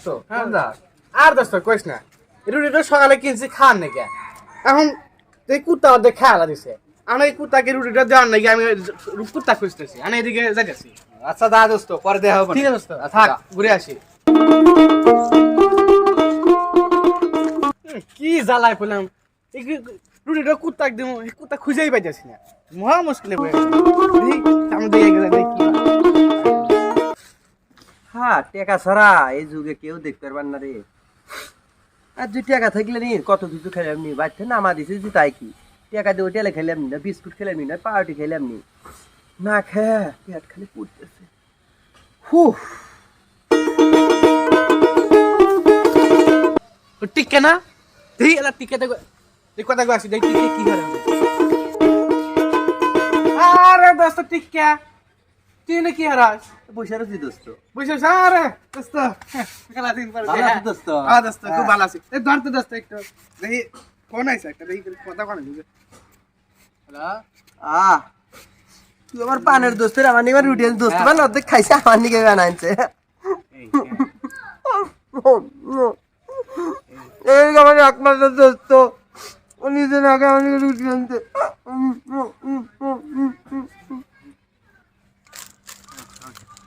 দোস্ত আর দোস্ত কইস না রুটিটা সকালে কিনছি খান নাকি এখন এই কুত্তা ওদের খেয়ালা দিছে আমি এই কুত্তাকে রুটিটা দেওয়ার নাকি আমি কুত্তা খুঁজতেছি আমি এদিকে যাইতেছি আচ্ছা দা দোস্ত পরে দেখা হবে ঠিক আছে দোস্ত থাক ঘুরে আসি কি জ্বালাই পেলাম রুটিটা কুত্তাক দিব এই কুত্তা খুঁজেই পাইতেছি না মহা মুশকিলে পড়ে আমি দিয়ে গেলে কি হ্যাঁ টাকা ছাড়া এই যুগে কেউ দেখতে পারবেন না রে আর দুই টাকা থাকলে নি কত কিছু খেলাম নি বাচ্চা নামা দিছে যে তাই কি টাকা দিয়ে টেলে খেলাম নি না বিস্কুট খেলাম নি না পাউরুটি খেলাম নি না খেয়ে পেট খালি পুড়তেছে টিকে না দেখি এলা টিকে দেখো এই কথা আসি দেখি টিকে কি হারে আরে দোস্ত টিকে তুই না কি হারাস বসে রয়েছি দোস্ত বুঝছ আরে দোস্ত খেলা দিন পর ভালো আছি দোস্ত দোস্ত খুব ভালো আছি এই ধরতে দোস্ত একটু দেখি ফোন আইছে একটা দেখি কথা কোন দিবে হ্যালো তুই আমার পানের দোস্তের আমার নিবার রুটি দোস্ত মানে অর্ধেক খাইছে আমার নিকে বানাইছে এই আমার একমাত্র দোস্ত ও নিজের আগে আমার রুটি আনতে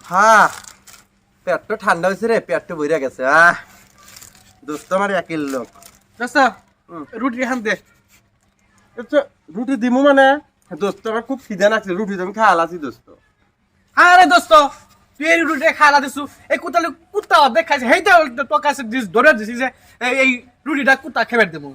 হ্যাঁ পেটটা ঠান্ডা হয়েছে রে পেটটা ভরে গেছে দোস্ত আমার একের লোক দোস্ত রুটি খান দে রুটি দিমু মানে দোস্ত আমার খুব খিদে লাগছে রুটি তুমি খাওয়া আছি দোস্ত আরে দোস্ত তুই এই রুটি খালা দিছু এই কুত্তা কুত্তা অর্ধেক খাইছে সেইটা তোর কাছে ধরে দিছি যে এই রুটিটা কুত্তা খেবে দেবো